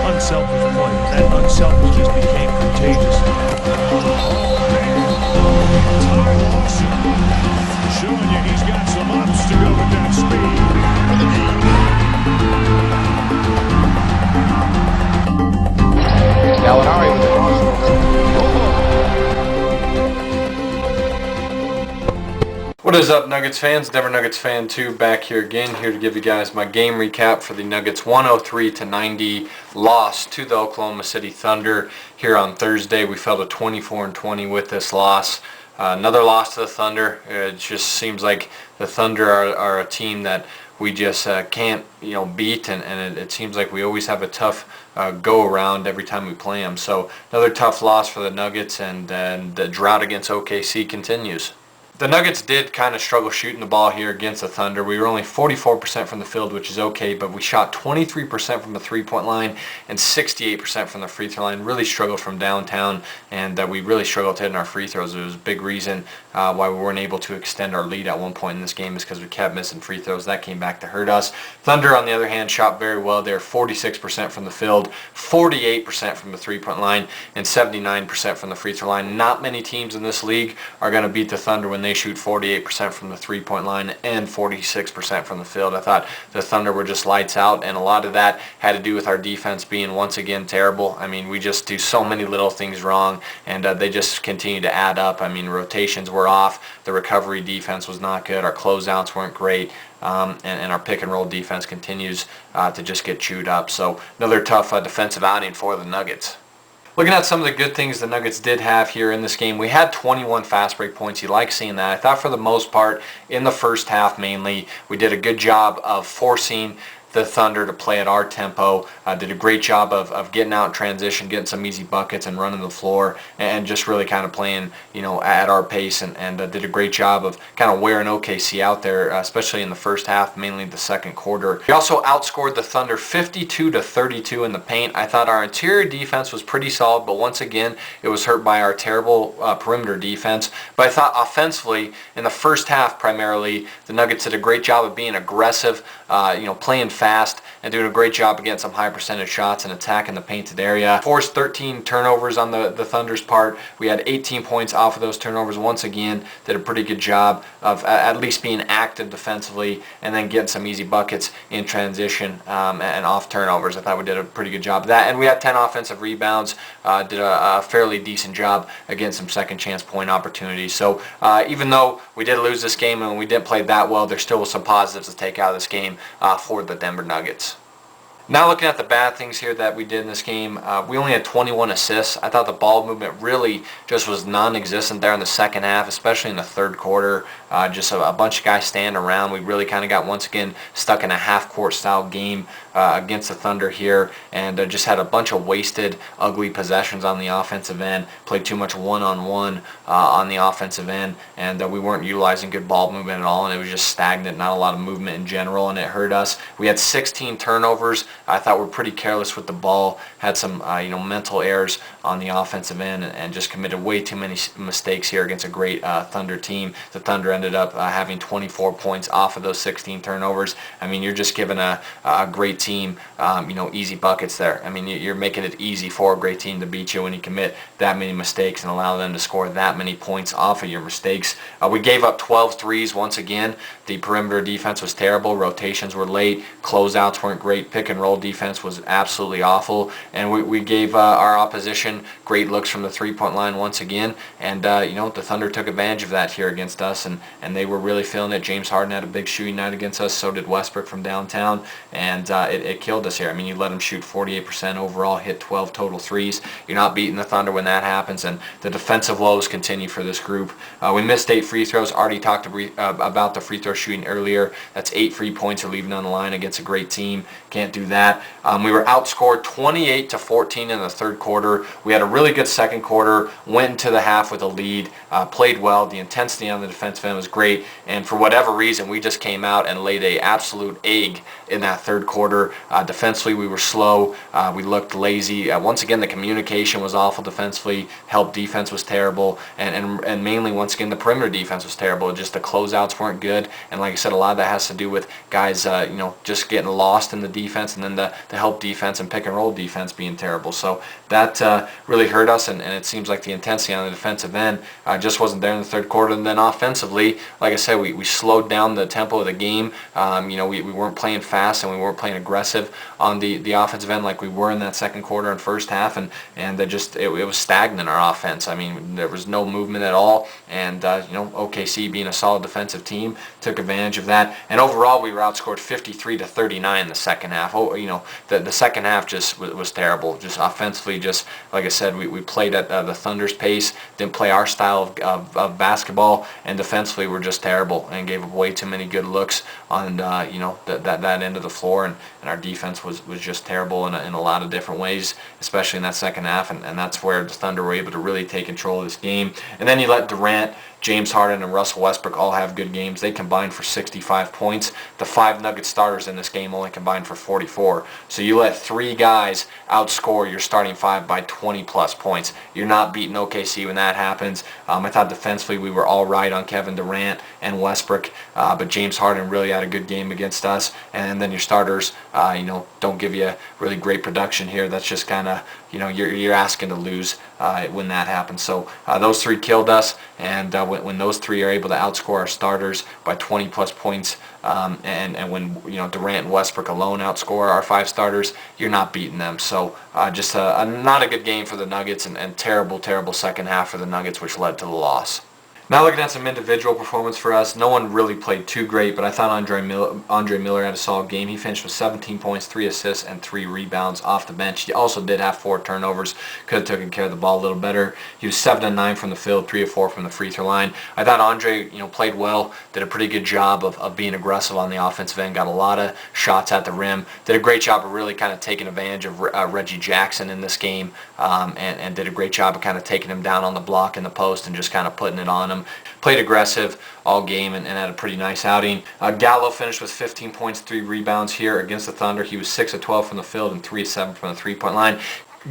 unselfish play. That unselfishness became contagious. Ty Lawson showing you he's got some ups to go with that speed. Gallinari with the What is up, Nuggets fans? Denver Nuggets fan 2 back here again, here to give you guys my game recap for the Nuggets 103-90 loss to the Oklahoma City Thunder here on Thursday. We fell to 24-20 with this loss. Another loss to the Thunder. It just seems like the Thunder are a team that we just can't beat, and it seems like we always have a tough go around every time we play them. So another tough loss for the Nuggets, and the drought against OKC continues. The Nuggets did kind of struggle shooting the ball here against the Thunder. We were only 44% from the field, which is okay, but we shot 23% from the three-point line and 68% from the free throw line. Really struggled from downtown, and we really struggled hitting our free throws. It was a big reason why we weren't able to extend our lead at one point in this game, is because we kept missing free throws. That came back to hurt us. Thunder, on the other hand, shot very well. They were 46% from the field, 48% from the three-point line, and 79% from the free throw line. Not many teams in this league are going to beat the Thunder when they shoot 48% from the three-point line and 46% from the field. I thought the Thunder were just lights out, and a lot of that had to do with our defense being once again terrible. I mean, we just do so many little things wrong, and they just continue to add up. I mean, rotations were off. The recovery defense was not good. Our closeouts weren't great. And our pick and roll defense continues to just get chewed up. So another tough defensive outing for the Nuggets. Looking at some of the good things the Nuggets did have here in this game, we had 21 fast break points. You like seeing that. I thought for the most part, in the first half mainly, we did a good job of forcing the Thunder to play at our tempo. Did a great job of getting out in transition, getting some easy buckets and running the floor, and just really kind of playing at our pace, and did a great job of kind of wearing OKC out there, especially in the first half, mainly the second quarter. We also outscored the Thunder 52-32 in the paint. I thought our interior defense was pretty solid, but once again, it was hurt by our terrible perimeter defense. But I thought offensively, in the first half primarily, the Nuggets did a great job of being aggressive, playing fast, and doing a great job of getting some high percentage shots and attacking the painted area. Forced 13 turnovers on the Thunder's part. We had 18 points off of those turnovers. Once again, did a pretty good job of at least being active defensively, and then getting some easy buckets in transition and off turnovers. I thought we did a pretty good job of that. And we had 10 offensive rebounds. Did a fairly decent job against some second chance point opportunities. So even though we did lose this game and we didn't play that well, there still was some positives to take out of this game for the Denver Nuggets. Now looking at the bad things here that we did in this game, we only had 21 assists. I thought the ball movement really just was non-existent there in the second half, especially in the third quarter. Just a bunch of guys standing around. We really kind of got once again stuck in a half-court style game against the Thunder here, and just had a bunch of wasted, ugly possessions on the offensive end. Played too much one-on-one on the offensive end, and we weren't utilizing good ball movement at all, and it was just stagnant, not a lot of movement in general, and it hurt us. We had 16 turnovers. I thought we were pretty careless with the ball, had some mental errors on the offensive end, and just committed way too many mistakes here against a great Thunder team. The Thunder ended up having 24 points off of those 16 turnovers. I mean, you're just giving a great team easy buckets there. I mean, you're making it easy for a great team to beat you when you commit that many mistakes and allow them to score that many points off of your mistakes. We gave up 12 threes once again. The perimeter defense was terrible. Rotations were late. Closeouts weren't great. Pick and roll defense was absolutely awful, and we gave our opposition great looks from the three-point line once again, and the Thunder took advantage of that here against us, and they were really feeling it. James Harden had a big shooting night against us, so did Westbrook from downtown, and it killed us here. I mean, you let them shoot 48% overall, hit 12 total threes. You're not beating the Thunder when that happens, and the defensive woes continue for this group. We missed 8 free throws. Already talked about the free throw shooting earlier. That's 8 free points you're leaving on the line against a great team. Can't do that. We were outscored 28-14 in the third quarter. We had a really good second quarter, went into the half with a lead, played well. The intensity on the defensive end was great, and for whatever reason, we just came out and laid an absolute egg in that third quarter. quarter. Defensively, we were slow. We looked lazy. Once again, the communication was awful defensively. Help defense was terrible, and mainly, once again, the perimeter defense was terrible. Just the closeouts weren't good, and like I said, a lot of that has to do with guys, just getting lost in the defense, and then the help defense and pick and roll defense being terrible. So that really hurt us, and it seems like the intensity on the defensive end just wasn't there in the third quarter. And then offensively, like I said, we slowed down the tempo of the game. We weren't playing fast, and we weren't playing aggressive on the offensive end like we were in that second quarter and first half, and it was stagnant, our offense. I mean, there was no movement at all, and OKC, being a solid defensive team, took advantage of that. And overall, we were outscored 53-39 in the second half. The second half just was terrible. Just offensively, just like I said, we played at the Thunder's pace, didn't play our style of basketball, and defensively we're just terrible and gave up way too many good looks on that end of the floor, and our defense was just terrible in a lot of different ways, especially in that second half, and that's where the Thunder were able to really take control of this game. And then you let Durant, James Harden, and Russell Westbrook all have good games. They combined for 65 points. The 5 Nuggets starters in this game only combined for 44. So you let 3 guys outscore your starting 5 by 20-plus points. You're not beating OKC when that happens. I thought defensively we were all right on Kevin Durant and Westbrook, but James Harden really had a good game against us. And then your starters, don't give you really great production here. That's just kind of, you're asking to lose when that happens. So those 3 killed us, and when those 3 are able to outscore our starters by 20-plus points, and when Durant and Westbrook alone outscore our 5 starters, you're not beating them. So just not a good game for the Nuggets, and terrible second half for the Nuggets, which led to the loss. Now looking at some individual performance for us, no one really played too great, but I thought Andre Miller had a solid game. He finished with 17 points, 3 assists, and 3 rebounds off the bench. He also did have 4 turnovers. Could have taken care of the ball a little better. He was 7 of 9 from the field, 3 of 4 from the free throw line. I thought Andre, played well, did a pretty good job of being aggressive on the offensive end, got a lot of shots at the rim, did a great job of really kind of taking advantage of Reggie Jackson in this game, and did a great job of kind of taking him down on the block in the post and just kind of putting it on him. Played aggressive all game and had a pretty nice outing. Gallo finished with 15 points, 3 rebounds here against the Thunder. He was 6 of 12 from the field and 3 of 7 from the three-point line.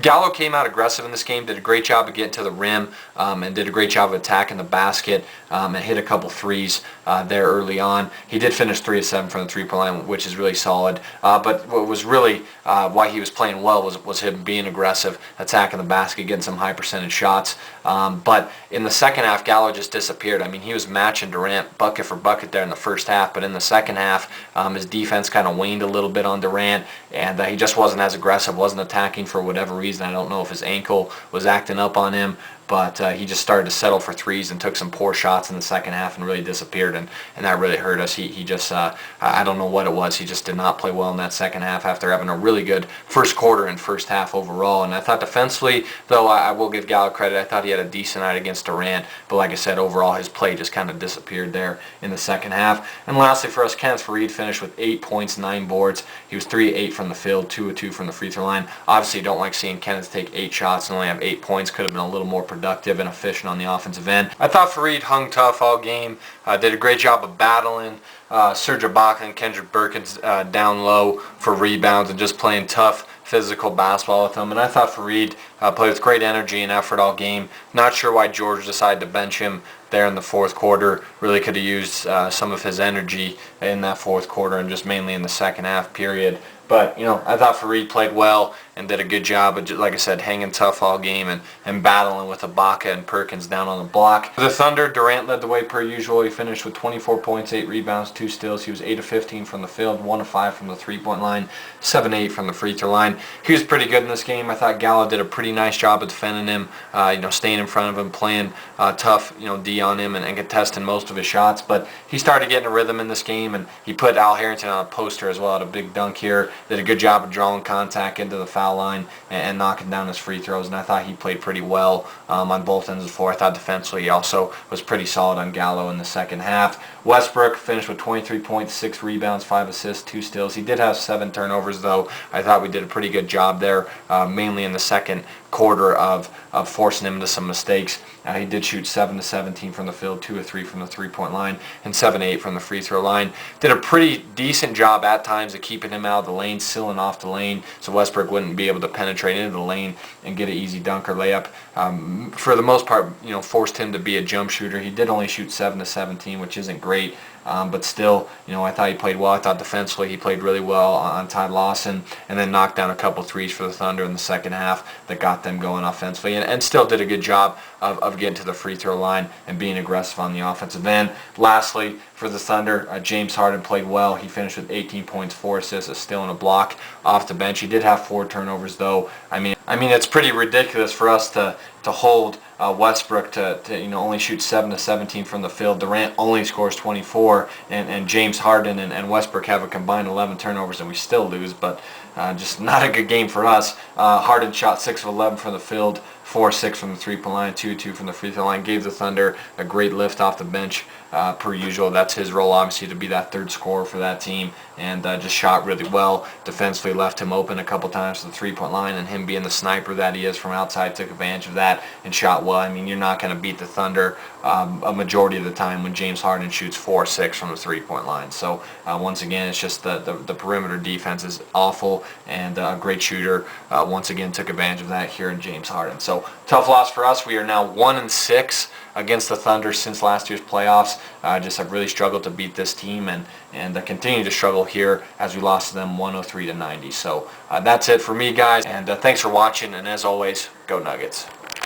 Gallo came out aggressive in this game, did a great job of getting to the rim, and did a great job of attacking the basket, and hit a couple threes there early on. He did finish 3 of 7 from the three-point line, which is really solid. But what was really why he was playing well was him being aggressive, attacking the basket, getting some high percentage shots. But in the second half, Gallo just disappeared. I mean, he was matching Durant bucket for bucket there in the first half, but in the second half, his defense kind of waned a little bit on Durant, and he just wasn't as aggressive, wasn't attacking for whatever reason. I don't know if his ankle was acting up on him, but he just started to settle for threes and took some poor shots in the second half and really disappeared, and that really hurt us. He just, I don't know what it was, he just did not play well in that second half after having a really good first quarter and first half overall. And I thought defensively, though, I will give Gallo credit, I thought he had a decent night against Durant, but like I said, overall his play just kind of disappeared there in the second half. And lastly for us, Kenneth Faried finished with 8 points, 9 boards. He was 3 of 8 from the field, 2 of 2 from the free throw line. Obviously you don't like seeing Kenneth take 8 shots and only have 8 points. Could have been a little more productive and efficient on the offensive end. I thought Faried hung tough all game, did a great job of battling Serge Ibaka and Kendrick Perkins down low for rebounds and just playing tough physical basketball with them. And I thought Faried played with great energy and effort all game. Not sure why George decided to bench him there in the fourth quarter. Really could have used some of his energy in that fourth quarter and just mainly in the second half period. But, I thought Faried played well and did a good job of, like I said, hanging tough all game and battling with Ibaka and Perkins down on the block. For the Thunder, Durant led the way per usual. He finished with 24 points, 8 rebounds, 2 steals. He was 8 of 15 from the field, 1 of 5 from the three-point line, 7 of 8 from the free throw line. He was pretty good in this game. I thought Gallo did a pretty nice job of defending him, staying in front of him, playing tough, D on him and contesting most of his shots. But he started getting a rhythm in this game, and he put Al Harrington on a poster as well at a big dunk here. Did a good job of drawing contact into the foul foul line and knocking down his free throws, and I thought he played pretty well on both ends of the floor. I thought defensively he also was pretty solid on Gallo in the second half. Westbrook finished with 23 points, 6 rebounds, 5 assists, 2 steals. He did have 7 turnovers, though. I thought we did a pretty good job there, mainly in the second quarter of forcing him into some mistakes. He did shoot 7 to 17 from the field, 2 of 3 from the three-point line, and 7 8 from the free throw line. Did a pretty decent job at times of keeping him out of the lane, sealing off the lane, so Westbrook wouldn't be able to penetrate into the lane and get an easy dunk or layup. For the most part, forced him to be a jump shooter. He did only shoot 7 to 17, which isn't great. But still, I thought he played well. I thought defensively he played really well on Ty Lawson, and then knocked down a couple threes for the Thunder in the second half that got them going offensively, and still did a good job of getting to the free throw line and being aggressive on the offensive end. Lastly, for the Thunder, James Harden played well. He finished with 18 points, 4 assists, a steal, and a block off the bench. He did have 4 turnovers, though. I mean, it's pretty ridiculous for us to hold Westbrook to only shoot 7 to 17 from the field. Durant only scores 24, and James Harden and Westbrook have a combined 11 turnovers, and we still lose. But just not a good game for us. Harden shot 6 of 11 from the field, 4 of 6 from the three-point line, 2 of 2 from the free throw line. Gave the Thunder a great lift off the bench per usual. That's his role, obviously, to be that third scorer for that team, and just shot really well. Defensively left him open a couple times to the three-point line, and him being the sniper that he is from outside took advantage of that and shot well. I mean, you're not going to beat the Thunder a majority of the time when James Harden shoots 4 or 6 from the three-point line. So once again, it's just the perimeter defense is awful, and a great shooter once again took advantage of that here in James Harden. So tough loss for us. We are now 1-6 against the Thunder since last year's playoffs. Just have really struggled to beat this team, and continue to struggle here as we lost to them 103 to 90. So that's it for me, guys, and thanks for watching, and as always, go Nuggets.